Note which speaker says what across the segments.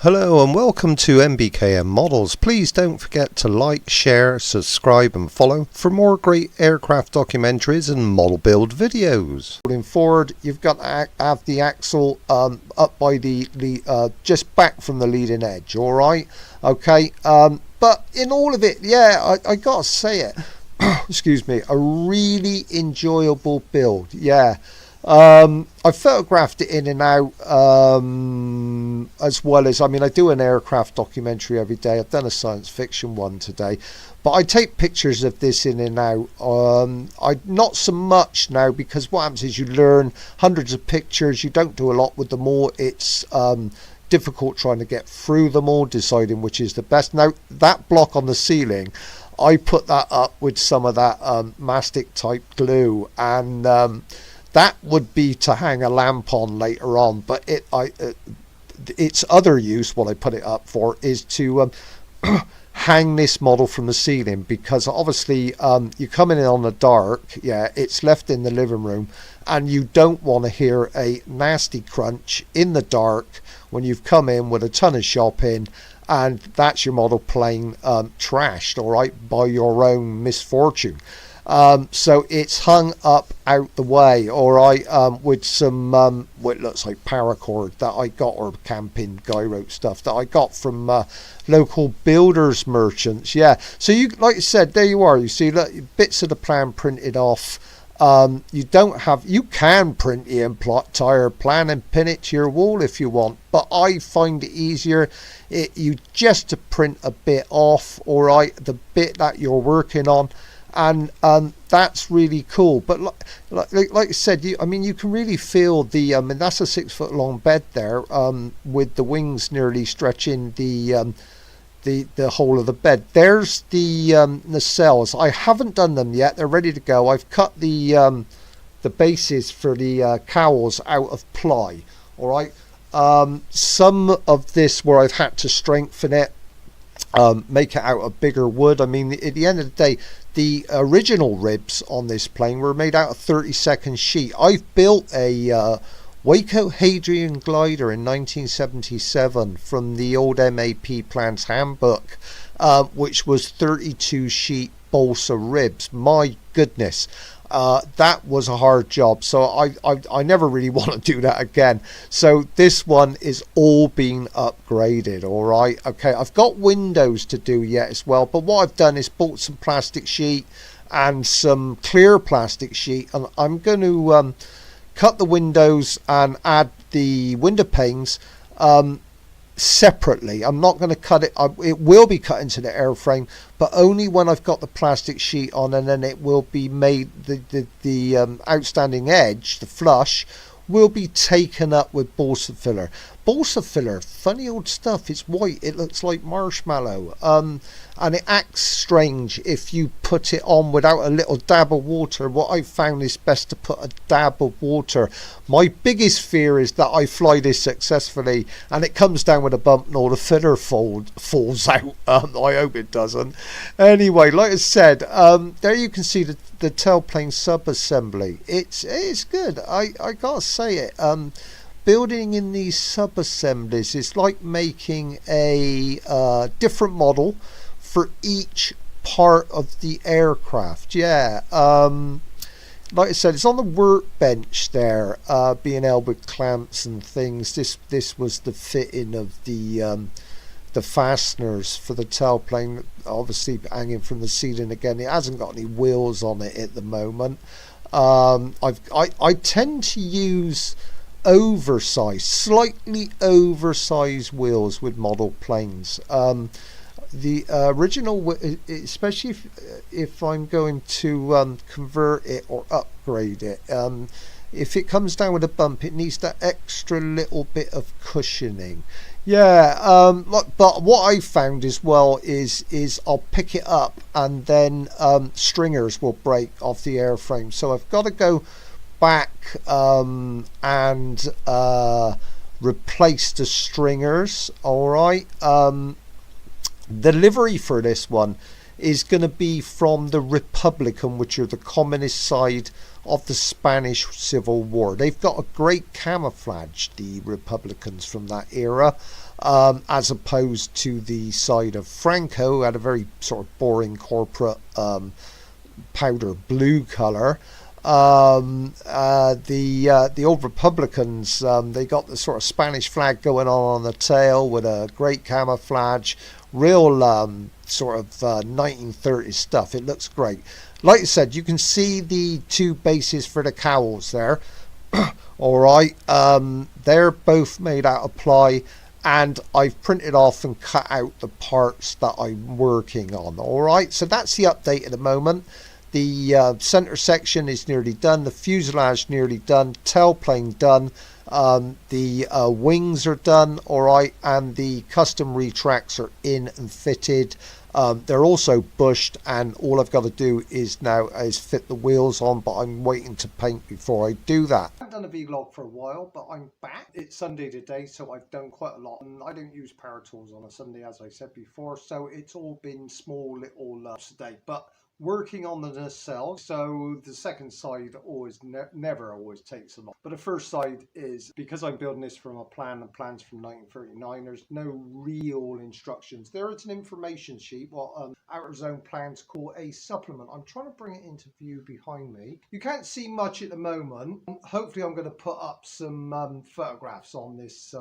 Speaker 1: Hello and welcome to MBKM Models. Please don't forget to like, share, subscribe and follow for more great aircraft documentaries and model build videos. Moving forward, you've got to have the axle up by the just back from the leading edge, alright? Okay, but in all of it, yeah, I gotta say it, excuse me, a really enjoyable build, yeah. I photographed it in and out, as well as, I mean, I do an aircraft documentary every day. I've done a science fiction one today, but I take pictures of this in and out. I not so much now, because what happens is you learn hundreds of pictures. You don't do a lot with them all. It's difficult trying to get through them all, deciding which is the best. Now, that block on the ceiling, I put that up with some of that mastic type glue, and that would be to hang a lamp on later on, but its other use, what I put it up for, is to hang this model from the ceiling, because obviously you come in on the dark, yeah, it's left in the living room, and you don't want to hear a nasty crunch in the dark when you've come in with a ton of shopping and that's your model playing trashed, all right, by your own misfortune. So it's hung up out the way, all right, with some what looks like paracord that I got, or camping gyro stuff that I got from local builders merchants. Yeah, so you, like I said, there you are. You see, look, bits of the plan printed off. You can print the entire plan and pin it to your wall if you want, but I find it easier you just to print a bit off, all right, the bit that you're working on. And that's really cool. But like I said, I mean, you can really feel the and that's a 6 foot long bed there, with the wings nearly stretching the whole of the bed. There's the nacelles. I haven't done them yet. They're ready to go. I've cut the bases for the cowls out of ply, all right. Some of this where I've had to strengthen it, make it out of bigger wood. I mean, at the end of the day, the original ribs on this plane were made out of 32nd sheet. I've built a Waco Hadrian glider in 1977 from the old MAP Plans handbook, which was 32 sheet balsa ribs. My goodness. That was a hard job, so I never really want to do that again. So this one is all being upgraded, all right. Okay, I've got windows to do yet as well, but what I've done is bought some plastic sheet and some clear plastic sheet, and I'm going to cut the windows and add the window panes separately. I'm not going to cut it. It will be cut into the airframe, but only when I've got the plastic sheet on, and then it will be made, the outstanding edge, the flush, will be taken up with balsa filler. Balsa filler, funny old stuff. It's white. It looks like marshmallow. And it acts strange if you put it on without a little dab of water. What I've found is best to put a dab of water. My biggest fear is that I fly this successfully and it comes down with a bump and all the filler falls out. I hope it doesn't. Anyway, like I said, there you can see the tailplane sub-assembly. It's good. I gotta say it. Building in these sub-assemblies is like making a different model for each part of the aircraft. Yeah, like I said, it's on the workbench there, being held with clamps and things. This was the fitting of the fasteners for the tailplane, obviously hanging from the ceiling again. It hasn't got any wheels on it at the moment. I tend to use slightly oversized wheels with model planes. The original, especially if I'm going to convert it or upgrade it, if it comes down with a bump, it needs that extra little bit of cushioning. Yeah, but what I found as well is I'll pick it up and then stringers will break off the airframe, so I've got to go back and replace the stringers. All right. The livery for this one is going to be from the Republican, which are the communist side of the Spanish Civil War. They've got a great camouflage, the Republicans from that era. as opposed to the side of Franco, who had a very sort of boring corporate powder blue color. The old Republicans, they got the sort of Spanish flag going on the tail with a great camouflage, real sort of 1930s stuff. It looks great. Like I said, you can see the two bases for the cowls there. All right, they're both made out of ply, and I've printed off and cut out the parts that I'm working on. All right, so that's the update at the moment. The center section is nearly done, the fuselage nearly done, tailplane done, the wings are done, all right, and the custom retracts are in and fitted. They're also bushed, and all I've got to do is now fit the wheels on, but I'm waiting to paint before I do that. I haven't done a vlog for a while, but I'm back. It's Sunday today, so I've done quite a lot, and I don't use power tools on a Sunday, as I said before, so it's all been small little today, but working on the nacelle. So the second side always never always takes a lot, but the first side is, because I'm building this from a plan, and plans from 1939, there's no real instructions. There is an information sheet, what Outer Zone Plans call a supplement. I'm trying to bring it into view behind me. You can't see much at the moment. Hopefully I'm going to put up some photographs on this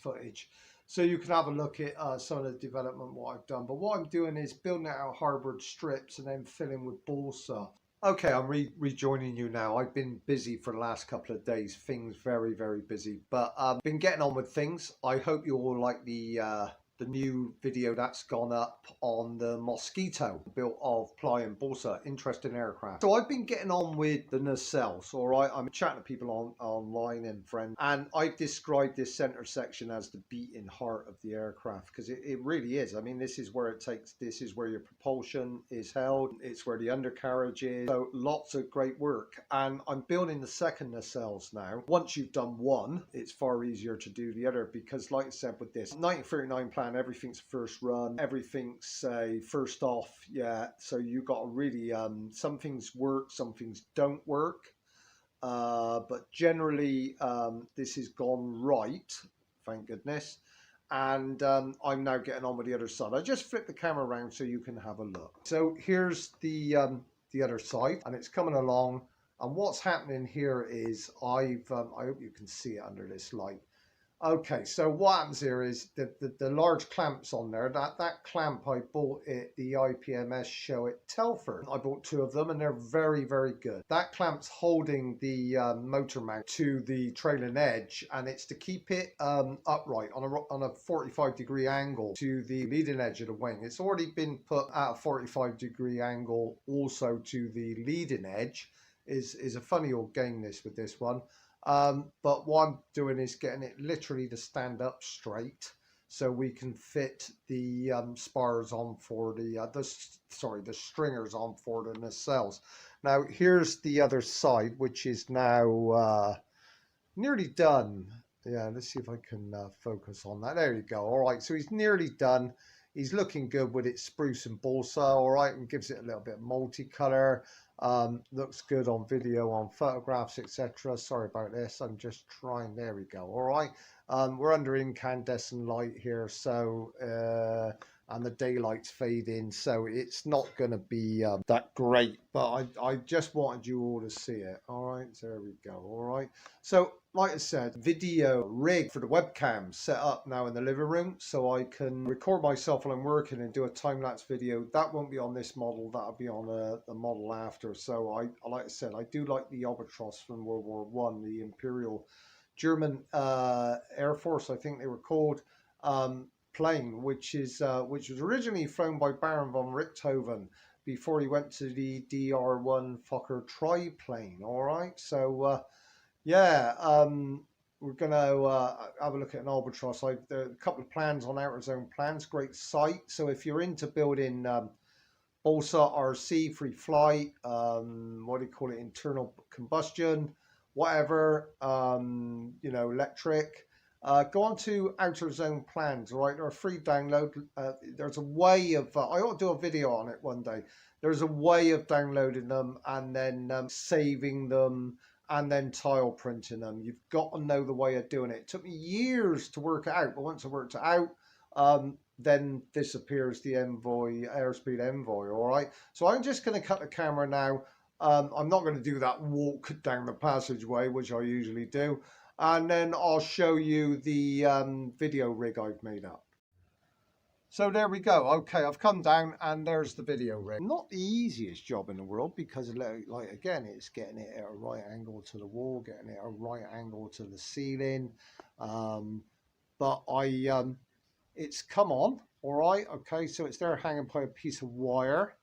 Speaker 1: footage, so you can have a look at some of the development, what I've done. But what I'm doing is building out hardwood strips and then filling with balsa. Okay, I'm rejoining you now. I've been busy for the last couple of days. Things very, very busy. But been getting on with things. I hope you all like the new video that's gone up on the Mosquito, built of ply and balsa. Interesting aircraft. So I've been getting on with the nacelles, all right? I'm chatting to people online and friends, and I've described this center section as the beating heart of the aircraft, because it really is. I mean, this is where this is where your propulsion is held. It's where the undercarriage is. So lots of great work. And I'm building the second nacelles now. Once you've done one, it's far easier to do the other, because like I said, with this 1939 plan, everything's first run, everything's first off, yeah. So you got to really, some things work, some things don't work, but generally this has gone right, thank goodness. And I'm now getting on with the other side. I just flip the camera around so you can have a look. So here's the other side, and it's coming along. And what's happening here is I hope you can see it under this light. Okay, so what happens here is the large clamps on there, that clamp I bought at the IPMS show at Telford. I bought two of them, and they're very, very good. That clamp's holding the motor mount to the trailing edge, and it's to keep it upright on a 45-degree angle to the leading edge of the wing. It's already been put at a 45-degree angle also to the leading edge. Is a funny old game this with this one. But what I'm doing is getting it literally to stand up straight, so we can fit the spars on for the stringers on for the nacelles. Now here's the other side, which is now nearly done. Yeah, let's see if I can focus on that. There you go. All right, so he's nearly done. He's looking good with its spruce and balsa, all right, and gives it a little bit of multicolor. Looks good on video, on photographs, etc. Sorry about this. I'm just trying. There we go. All right. We're under incandescent light here, so and the daylight's fading, so it's not going to be that great. But I just wanted you all to see it. All right. So there we go. All right. So like I said, video rig for the webcam set up now in the living room, so I can record myself while I'm working and do a time-lapse video. That won't be on this model, that'll be on the model after. So like I said, I do like the Albatross from World War One, the Imperial German Air Force, I think they were called, plane, which was originally flown by Baron von Richthofen before he went to the DR-1 Fokker triplane. All right, so yeah, we're going to have a look at an Albatross. There are a couple of plans on Outer Zone Plans, great site. So if you're into building balsa, RC, free flight, what do you call it, internal combustion, whatever, you know, electric, go on to Outer Zone Plans, all right? They're a free download. There's a way of, I ought to do a video on it one day. There's a way of downloading them and then saving them and then tile printing them. You've got to know the way of doing it. It took me years to work it out, but once I worked it out, then this appears the Envoy, Airspeed Envoy. All right, so I'm just going to cut the camera now. I'm not going to do that walk down the passageway, which I usually do, and then I'll show you the video rig I've made up. So there we go. Okay, I've come down and there's the video rig. Not the easiest job in the world because, like again, it's getting it at a right angle to the wall, getting it at a right angle to the ceiling. But it's come on. All right. Okay, so it's there hanging by a piece of wire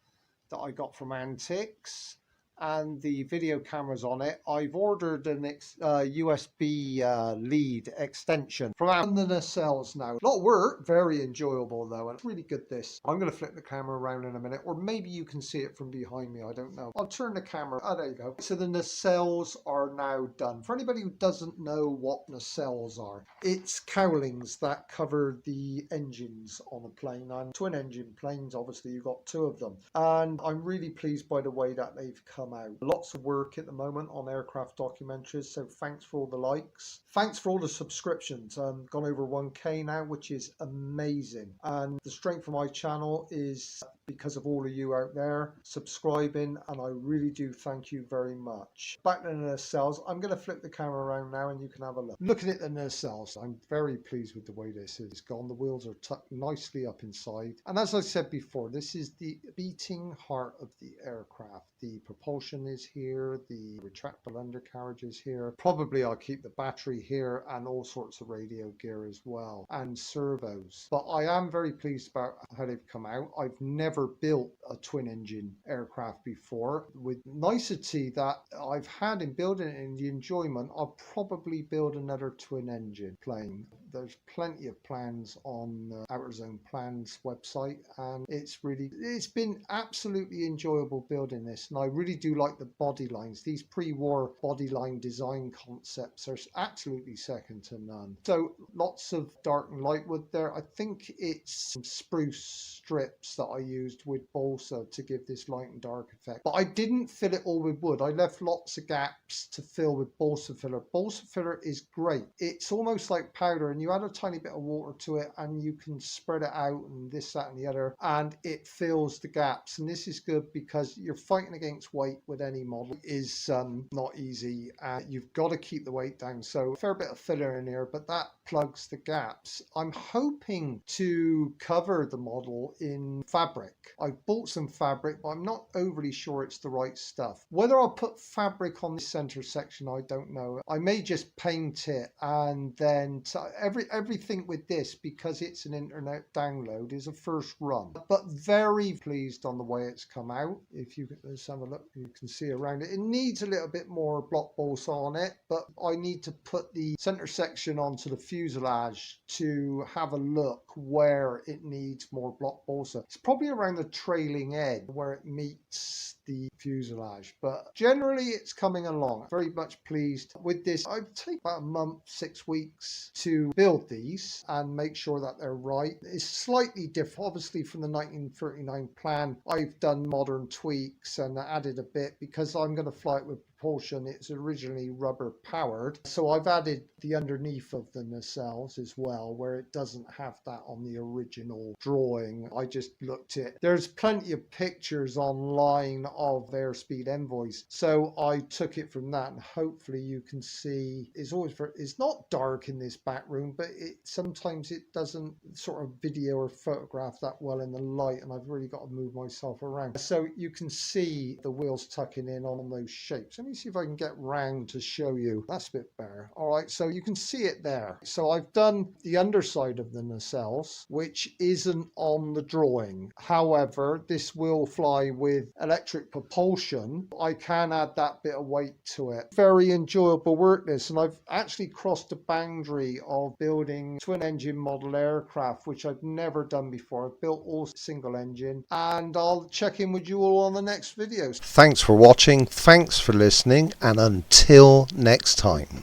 Speaker 1: that I got from Antiques. And the video camera's on it. I've ordered an USB lead extension from the nacelles now. A lot of work, very enjoyable though, and it's really good this. I'm going to flip the camera around in a minute, or maybe you can see it from behind me, I don't know. I'll turn the camera, oh there you go. So the nacelles are now done. For anybody who doesn't know what nacelles are, it's cowlings that cover the engines on a plane. And twin engine planes, obviously you've got two of them. And I'm really pleased by the way that they've come out. Lots of work at the moment on aircraft documentaries, so thanks for all the likes. Thanks for all the subscriptions. Gone over 1K now, which is amazing. And the strength of my channel is because of all of you out there subscribing, and I really do thank you very much. Back to the nacelles. I'm going to flip the camera around now and you can have a look. Looking at the nacelles, I'm very pleased with the way this is gone. The wheels are tucked nicely up inside. And as I said before, this is the beating heart of the aircraft. The propulsion is here, the retractable undercarriage is here. Probably I'll keep the battery here and all sorts of radio gear as well, and servos. But I am very pleased about how they've come out. I've never built a twin engine aircraft before. With nicety that I've had in building it and the enjoyment, I'll probably build another twin engine plane. There's plenty of plans on Outer Zone Plans website, and it's been absolutely enjoyable building this. And I really do like the body lines. These pre-war body line design concepts are absolutely second to none. So lots of dark and light wood there. I think it's some spruce strips that I used with balsa to give this light and dark effect. But I didn't fill it all with wood. I left lots of gaps to fill with balsa filler. Balsa filler is great. It's almost like powder, and you add a tiny bit of water to it and you can spread it out and this, that and the other, and it fills the gaps. And this is good because you're fighting against weight with any model is not easy, and you've got to keep the weight down. So a fair bit of filler in here, but that plugs the gaps. I'm hoping to cover the model in fabric. I've bought some fabric, but I'm not overly sure it's the right stuff. Whether I'll put fabric on the center section, I don't know. I may just paint it, and then everything with this, because it's an internet download, is a first run. But very pleased on the way it's come out. If you let's have a look, you can see around it. It needs a little bit more block balsa on it, but I need to put the center section onto the fuselage to have a look where it needs more block balsa. It's probably around the trailing edge where it meets the fuselage, but generally it's coming along. Very much pleased with this. I'd take about a month, 6 weeks to build these and make sure that they're right. It's slightly different, obviously, from the 1939 plan. I've done modern tweaks and added a bit because I'm going to fly it with propulsion. It's originally rubber powered, so I've added the underneath of the nacelles as well, where it doesn't have that on the original drawing. I just looked at, there's plenty of pictures online of Airspeed Envoys, so I took it from that, and hopefully you can see it's not dark in this back room, but sometimes it doesn't sort of video or photograph that well in the light, and I've really got to move myself around. So you can see the wheels tucking in on those shapes. Let me see if I can get round to show you. That's a bit better. All right, so you can see it there. So I've done the underside of the nacelles, which isn't on the drawing. However, this will fly with electric propulsion. I can add that bit of weight to it. Very enjoyable work this, and I've actually crossed the boundary of building twin engine model aircraft, which I've never done before. I've built all single engine, and I'll check in with you all on the next videos. Thanks for watching. Thanks for listening, and until next time.